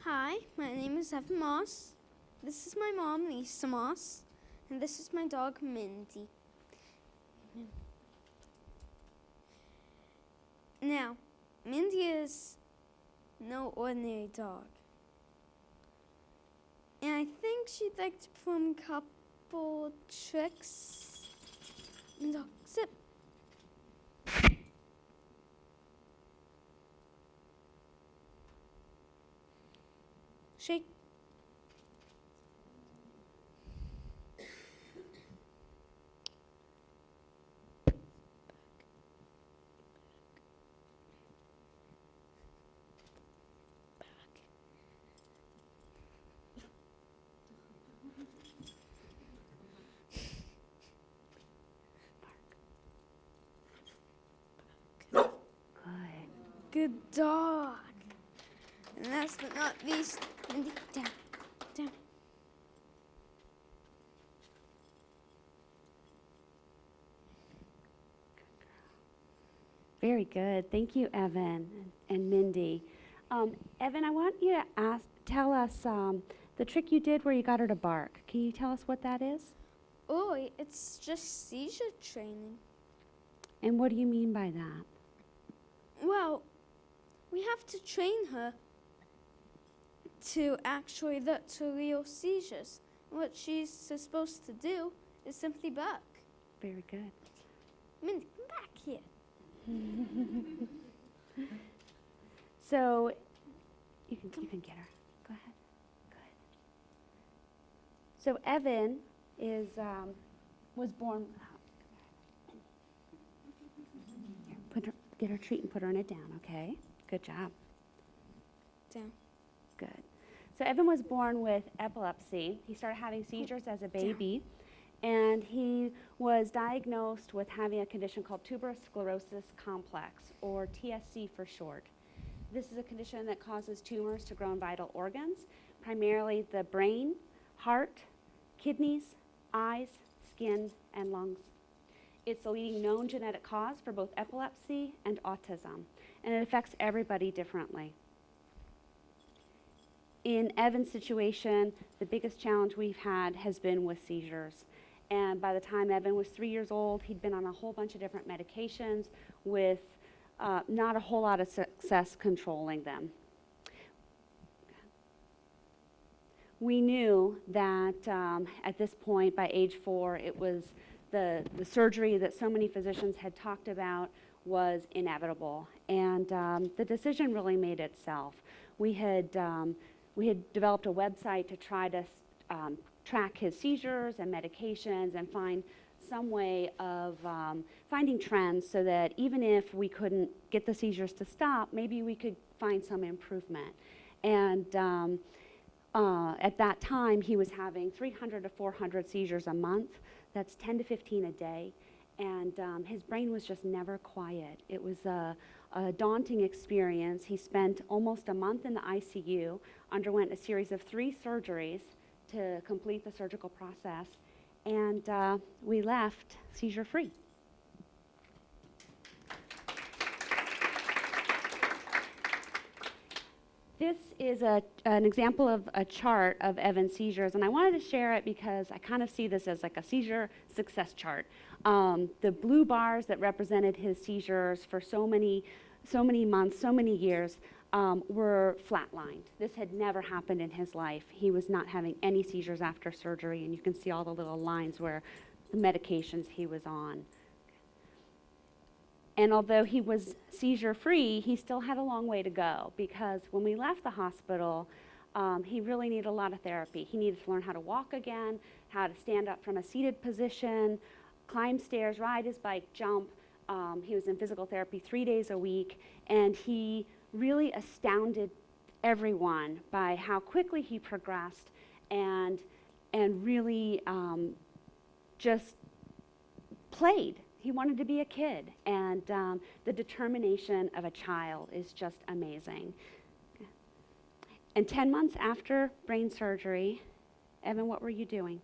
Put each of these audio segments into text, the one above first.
Hi, my name is Evan Moss. This is my mom, Lisa Moss, and this is my dog, Mindy. Now, Mindy is no ordinary dog. And I think she'd like to perform a couple tricks. Dog, sit. Shake. Good dog. And last but not least, Mindy, down, down. Very good. Thank you, Evan and Mindy. Evan, I want you to tell us the trick you did where you got her to bark. Can you tell us what that is? Oh, it's just seizure training. And what do you mean by that? Well, we have to train her to actually look to real seizures. What she's supposed to do is simply bark. Very good. Mindy, come back here. So you can get her. Go ahead. Good. So Evan was born. Here, get her treat and put her on it down. Okay. Good job. Down. Good. So Evan was born with epilepsy. He started having seizures as a baby, and he was diagnosed with having a condition called tuberous sclerosis complex, or TSC for short. This is a condition that causes tumors to grow in vital organs, primarily the brain, heart, kidneys, eyes, skin, and lungs. It's the leading known genetic cause for both epilepsy and autism, and it affects everybody differently. In Evan's situation, the biggest challenge we've had has been with seizures. And by the time Evan was 3 years old, he'd been on a whole bunch of different medications with not a whole lot of success controlling them. We knew that at this point, by age 4, it was the surgery that so many physicians had talked about was inevitable. And the decision really made itself. We had developed a website to try to track his seizures and medications and find some way of finding trends so that even if we couldn't get the seizures to stop, maybe we could find some improvement. And at that time, he was having 300 to 400 seizures a month. That's 10 to 15 a day. And his brain was just never quiet. It was a daunting experience. He spent almost a month in the ICU, underwent a series of 3 surgeries to complete the surgical process, and we left seizure-free. This is an example of a chart of Evan's seizures, and I wanted to share it because I kind of see this as like a seizure success chart. The blue bars that represented his seizures for so many months, so many years, were flatlined. This had never happened in his life. He was not having any seizures after surgery, and you can see all the little lines where the medications he was on. And although he was seizure-free, he still had a long way to go, because when we left the hospital, he really needed a lot of therapy. He needed to learn how to walk again, how to stand up from a seated position, climb stairs, ride his bike, jump. He was in physical therapy 3 days a week, and he really astounded everyone by how quickly he progressed and really just played. He wanted to be a kid, and the determination of a child is just amazing. And 10 months after brain surgery, Evan, what were you doing?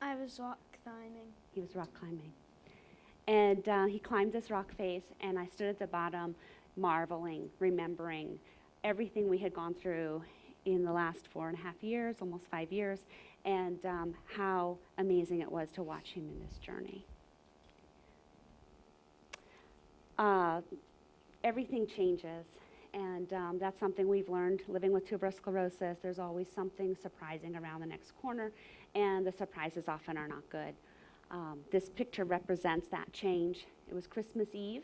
I was rock climbing. He was rock climbing. And he climbed this rock face, and I stood at the bottom marveling, remembering everything we had gone through in the last 4.5 years, almost 5 years, and how amazing it was to watch him in this journey. Everything changes, and that's something we've learned living with tuberous sclerosis. There's always something surprising around the next corner, and the surprises often are not good. This picture represents that change. It was Christmas Eve,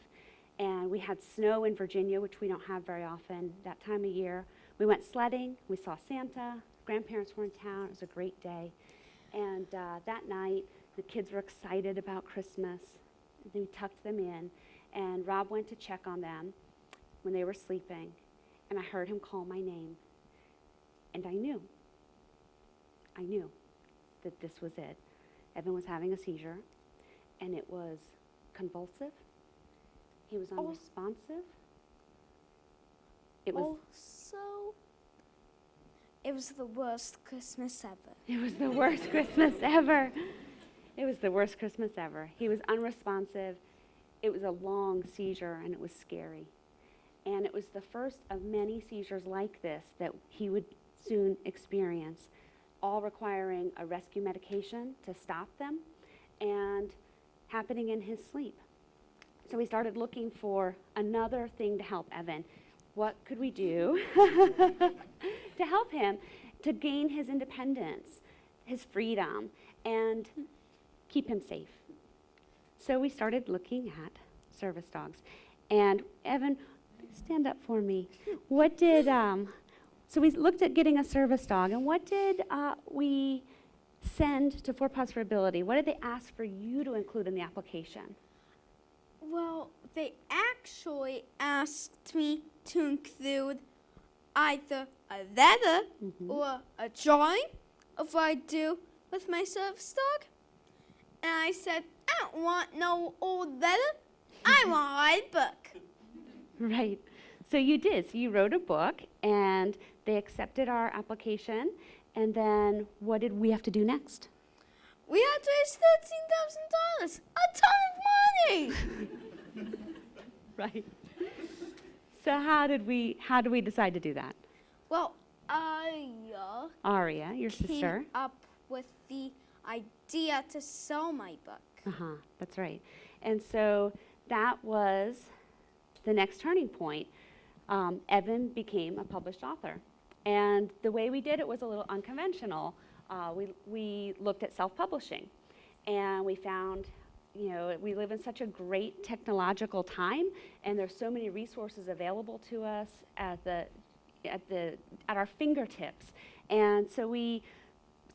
and we had snow in Virginia, which we don't have very often that time of year. We went sledding, we saw Santa, grandparents were in town, it was a great day. And that night, the kids were excited about Christmas. We tucked them in, and Rob went to check on them when they were sleeping, and I heard him call my name. And I knew that this was it. Evan was having a seizure, and it was convulsive. He was unresponsive. It was it was the worst Christmas ever. It was the worst Christmas ever. It was the worst Christmas ever. He was unresponsive. It was a long seizure, and it was scary. And it was the first of many seizures like this that he would soon experience, all requiring a rescue medication to stop them and happening in his sleep. So we started looking for another thing to help Evan. What could we do to help him to gain his independence, his freedom, and keep him safe? So we started looking at service dogs. And Evan, stand up for me. What did, so we looked at getting a service dog, and what did we send to Paws for Ability? What did they ask for you to include in the application? Well, they actually asked me to include either a letter or a drawing of what I do with my service dog. And I said, I don't want no old letter. I want to write a book. Right. So you did. So you wrote a book, and they accepted our application. And then what did we have to do next? We had to raise $13,000, a ton of money. Right. So how did we decide to do that? Well, Aria, your sister, came up with the idea to sell my book. That's right. And so that was the next turning point. Evan became a published author. And the way we did it was a little unconventional. We looked at self-publishing, and we found, we live in such a great technological time, and there's so many resources available to us at our fingertips. And so we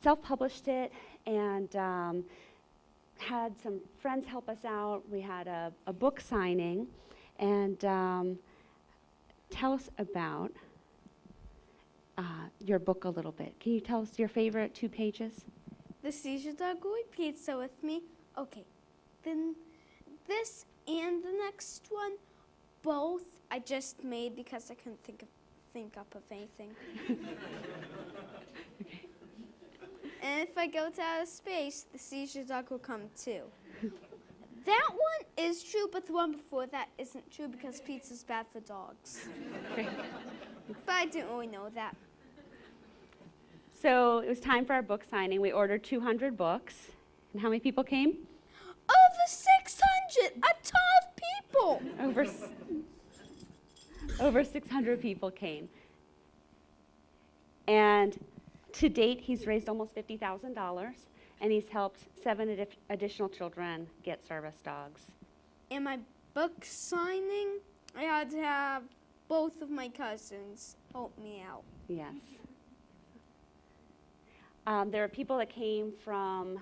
self-published it, and had some friends help us out. We had a book signing, and tell us about your book a little bit. Can you tell us your favorite 2 pages? The Seizure Dog will eat pizza with me. Okay, then this and the next one, both I just made because I couldn't think up of anything. Okay. And if I go to outer space, the Seizure Dog will come too. That one is true, but the one before that isn't true because pizza's bad for dogs. Great. But I didn't really know that. So it was time for our book signing. We ordered 200 books. And how many people came? Over 600! A ton of people! Over 600 people came. And to date, he's raised almost $50,000, and he's helped 7 additional children get service dogs. In my book signing, I had to have both of my cousins help me out. Yes. There are people that came from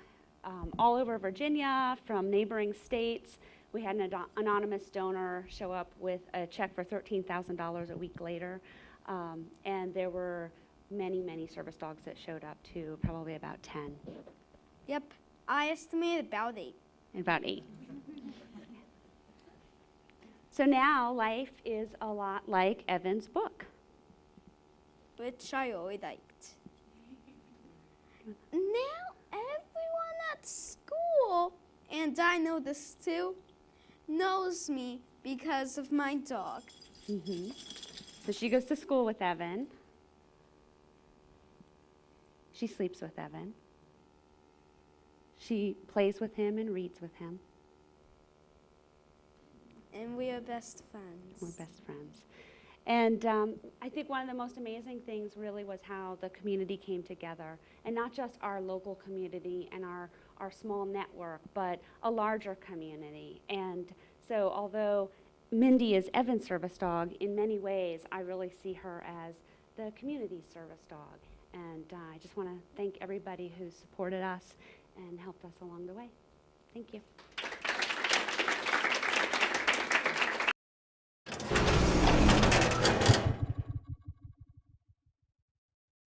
all over Virginia, from neighboring states. We had an anonymous donor show up with a check for $13,000 a week later. And there were many, many service dogs that showed up too, probably about 10. Yep, I estimated about 8. About 8. So now life is a lot like Evan's book. Which I really liked. Now everyone at school, and I know this too, knows me because of my dog. So she goes to school with Evan. She sleeps with Evan. She plays with him and reads with him. And we are best friends. We're best friends. And I think one of the most amazing things really was how the community came together, and not just our local community and our small network, but a larger community. And so although Mindy is Evan's service dog, in many ways I really see her as the community's service dog. And I just want to thank everybody who supported us and helped us along the way. Thank you.